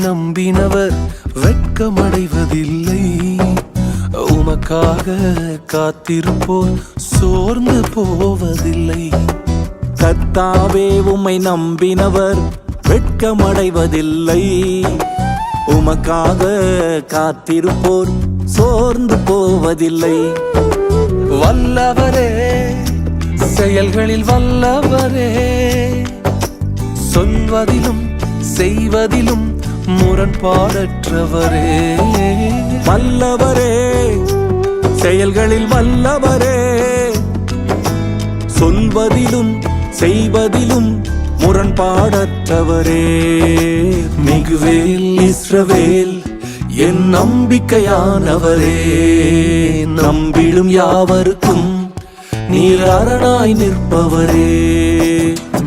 நம்பினவர் வெட்கமடைவதில்லை. உமக்காக காத்திருப்போர் சோர்ந்து போவதில்லை. கர்த்தாவே உம்மை நம்பினவர் வெட்கமடைவதில்லை. உமக்காக காத்திருப்போர் சோர்ந்து போவதில்லை. வல்லவரே, செயல்களில் வல்லவரே, சொல்வதிலும் செய்வதிலும் முரண்பாடற்றவரே. வல்லவரே, செயல்களில் வல்லவரே, சொல்வதிலும் செய்வதிலும் முரண்பாடற்றவரே. மிகுவேல் இஸ்ரவேல் என் நம்பிக்கையானவரே, நம்பிடும் யாவருக்கும் நீர் அரணாய் நிற்பவரே.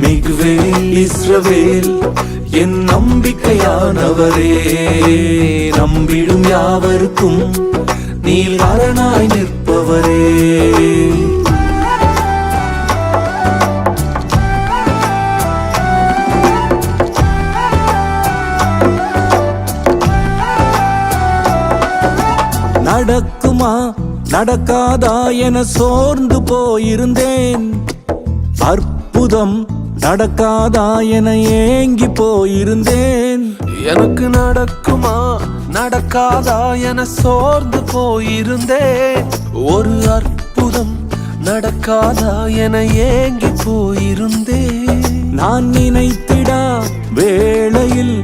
மிகுவேல் இஸ்ரவேல் என் நம்பிக்கையானவரே, நம்பிடும் யாவருக்கும் நீர் அரணாய் நிற்பவரே. நடக்குமா நடக்காதா என சோர்ந்து போயிருந்தேன். அற்புதம் நடக்காதா என ஏங்கி போயிருந்தேன். எனக்கு நடக்குமா நடக்காதா என சோர்ந்து போயிருந்தேன். ஒரு அற்புதம் நடக்காதா என ஏங்கி போயிருந்தேன். நான் நினைத்திடா வேளையில்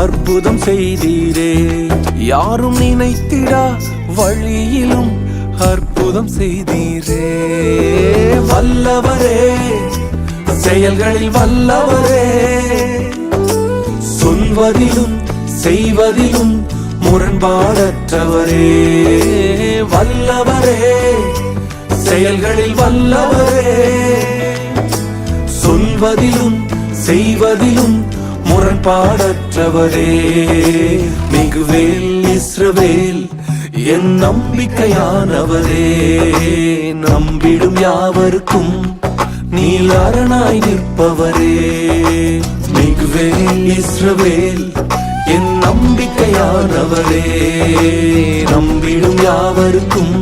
அற்புதம் செய்தீரே. யாரும் நினைத்திடா வழியிலும் அற்புதம் செய்தீரே. வல்லவரே, செயல்களில் வல்லவரே, சொல்வதிலும் செய்வதிலும் முரண்பாடற்றவரே. வல்லவரே, செயல்களில் வல்லவரே, சொல்வதிலும் செய்வதிலும் முரண்பாடற்றவரே. மிகுவேல் இஸ்ரவேல் என் நம்பிக்கையானவரே, நம்பிடும் யாவருக்கும் நீர் அரணாய் நிற்பவரே. மிகுவேல் இஸ்ரவேல் என் நம்பிக்கையானவரே, நம்பிடும் யாவருக்கும்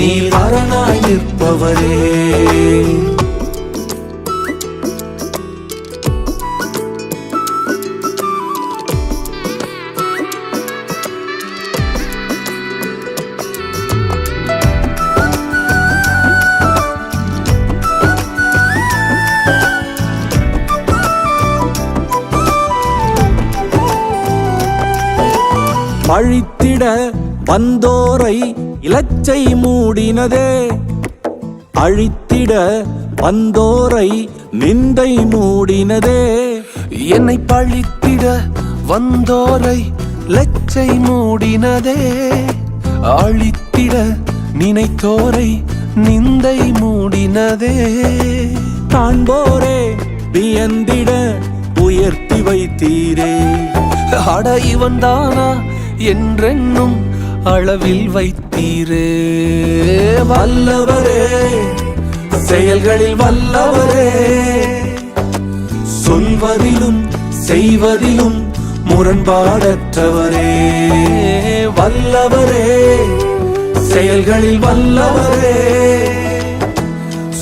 நீர் அரணாய் நிற்பவரே. பழித்திட வந்தோரை இலச்சை மூடினதே. அழித்திட வந்தோரை நிந்தை மூடினதே. என்னை பழித்திட வந்தோரை லச்சை மூடினதே. அழித்திட நினைத்தோரை நிந்தை மூடினதே. காண்போரே வியந்திட உயர்த்தி வைத்தீரே. அட இவன் தானா என்றென்னும் அளவில் வைத்தீரே. வல்லவரே, செயல்களில் வல்லவரே, சொல்வதிலும் செய்வதிலும் முரண்பாடற்றவரே. வல்லவரே, செயல்களில் வல்லவரே,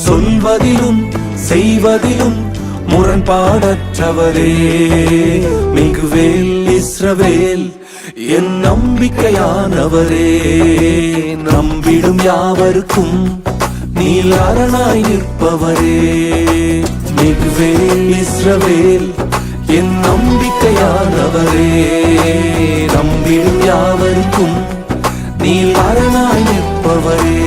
சொல்வதிலும் செய்வதிலும் முரண்பாடற்றவரே. மிகுவேல் இஸ்ரவேல் என் நம்பிக்கையானவரே, நம்பிடும் யாவருக்கும் நீர் அரணாய் நிற்பவரே. மிகுவேல் இஸ்ரவேல் என் நம்பிக்கையானவரே, நம்பிடும் யாவருக்கும் நீர் அரணாய் நிற்பவரே.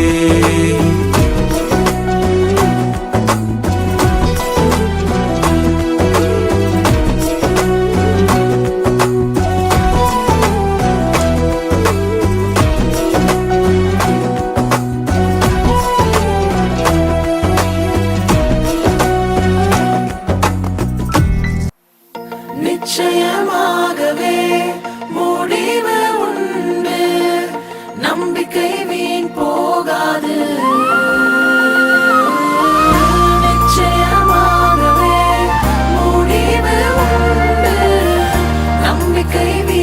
நிச்சயமாகவே முடிவு உண்டு, நம்பிக்கை வீண் போகாது. நிச்சயமாகவே முடிவு உண்டு, நம்பிக்கை வீண்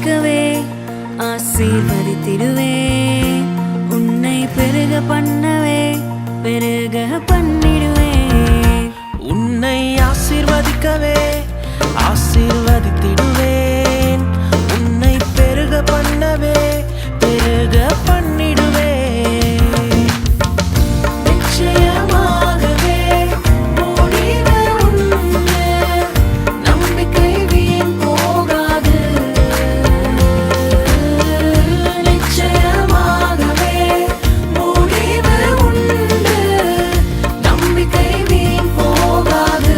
ஆசிர்வதிக்கவே ஆசீர்வதித்திடுவேன். உன்னை பெருக பண்ணவே பெருக பண்ணிடுவேன். உன்னை ஆசீர்வதிக்கவே ஆசீர்வதித்திடுவேன். உன்னை பெருக பண்ணவே பெருக பண்ணிடுவேன். நிச்சயமாகவே முடிவு உண்டு. நம்பிக்கை வீண் போகாது. நிச்சயமாகவே முடிவு உண்டு. நம்பிக்கை வீண் போகாது.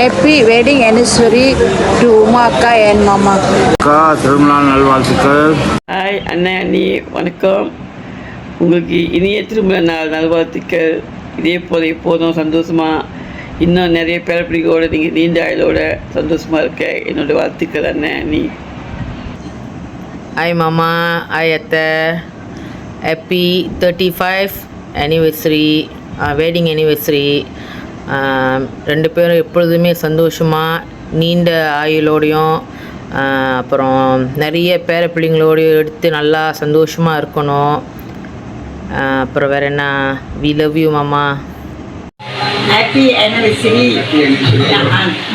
Happy wedding anniversary to Uma Akka and Mama. அக்கா திருமண நல்வாழ்த்துக்கள். ஹாய் அண்ணன் அண்ணி வணக்கம். உங்களுக்கு இனிய திருமண நாள் நல்வாழ்த்துக்கள். இதே போல் எப்போதும் சந்தோஷமாக இன்னும் நிறைய பேரப்பிடிக்கோடு நீங்கள் நீண்ட ஆயுளோட சந்தோஷமாக இருக்க என்னோடய வாழ்த்துக்கள் அண்ணன் அண்ணி. Hi Mama, hi Atta. Happy 35th anniversary, wedding anniversary. ரெண்டு பேரும் எப்பொழுதுமே சந்தோஷமாக நீண்ட ஆயுளோடையும் அப்புறம் நிறைய பேரப்பிள்ளைங்களோடையும் எடுத்து நல்லா சந்தோஷமாக இருக்கணும். அப்புறம் வேறு என்ன, வி லவ் யூ மாமா. Happy anniversary.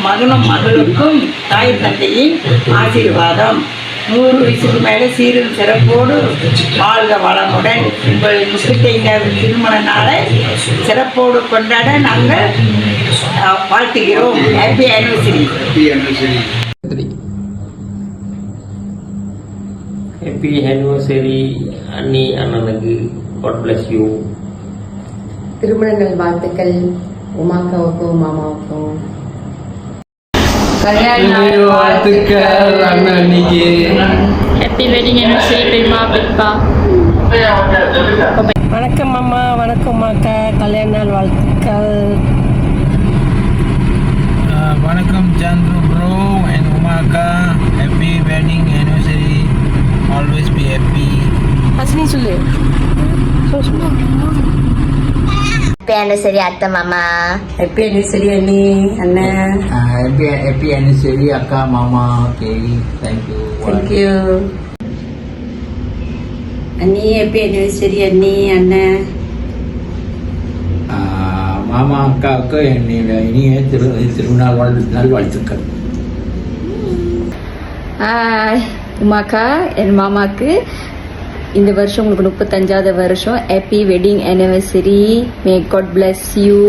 மகனும் மகளுக்கும் தாய் தந்தையின் ஆசீர்வாதம். 100 வயசுக்கு மேலே சீரும் சிறப்போடு வாழ்க வளமுடன். உங்கள் 35வது திருமண நாளை சிறப்போடு கொண்டாட நாங்கள் வாழ்த்துகிறோம். Happy anniversary. ஹாப்பி ஆனிவர்சரி அண்ணி அண்ணனுக்கு. God bless you. திருமணங்கள் வாழ்த்துக்கள் உமாக்காவுக்கும் மாமாவுக்கும். வாழ்த்துக்கள் அண்ணன் அன்னிக்கு. ஹாப்பி வெட்டிங் anniversary பெரியமா பெரியப்பா. வணக்கம் அம்மா, வணக்கம் அக்கா, கல்யாண நாள் வாழ்த்துக்கள். வணக்கம் சந்துரு ப்ரோ அண்ட் உமா அக்கா. Happy wedding anniversary. Always be happy. Hasni சொல்லு. ஹாப்பி ஆனிவர்சரி அத்தை மாமா. ஹாப்பி anniversary அண்ணி அண்ணன். ஹாப்பி anniversary அக்கா மாமா. Okay, thank you. தேங்க்யூ அண்ணி. ஹாப்பி anniversary அண்ணி அண்ணன். மாமா அக்காவுக்கு என்னுடைய இனிய திருநாள் நல்வாழ்த்துக்கள். உமாக்கா என் மாமாக்கு இந்த வருஷம் உங்களுக்கு 35வது வருஷம். Happy wedding anniversary. May God bless you.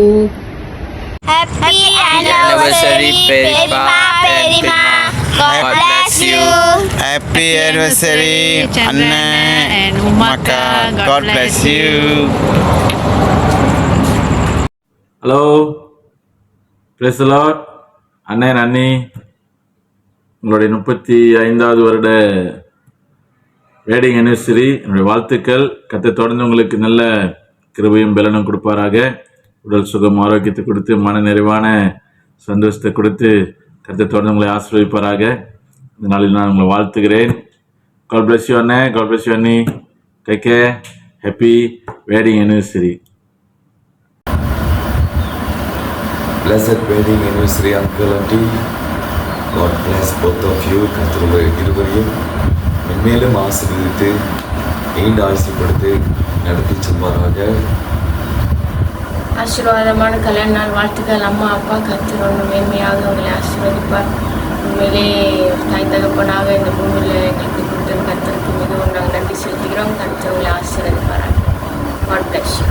Happy anniversary பெரியப்பா பெரியமா. God bless you. Happy anniversary அண்ணன் and உமாக்கா. God bless you. Hello, praise the Lord. அண்ணன் அண்ணி, உங்களுடைய 35வது வருட வெட்டிங் anniversary என்னுடைய வாழ்த்துக்கள். கர்த்தர் தொடர்ந்து உங்களுக்கு நல்ல கிருபையும் பலனும் கொடுப்பாராக. உடல் சுகம் ஆரோக்கியத்தை கொடுத்து மன நிறைவான சந்தோஷத்தை கொடுத்து கர்த்தர் தொடர்ந்து உங்களை ஆசீர்வதிப்பாராக. இந்த நாளில் நான் உங்களை வாழ்த்துகிறேன். காட் பிளஸ் யூ அண்ணன். காட் பிளஸ் யூ அண்ணி. Take care. Happy wedding anniversary. Blessed wedding anniversary uncle auntie. God bless both of you. கர்த்தருடைய இருவரையும் மென்மேலும் ஆசீர்வதித்து நீண்ட ஆசீர்வதித்து நடத்தி செல்வாராக. ஆசீர்வாதமான கல்யாண நாள் வாழ்த்துக்கள் அம்மா அப்பா. கர்த்தர் ஒன்று மேன்மையாக உங்களை ஆசீர்வதிப்பார். உண்மையிலே தாய் தகப்பனாக இந்த பூமியில் எங்களுக்கு கொடுத்த கர்த்தருக்கு மிகவும் நாங்கள் நன்றி செலுத்துகிறோம். கர்த்தர் உங்களை ஆசீர்வதிப்பார். God bless you.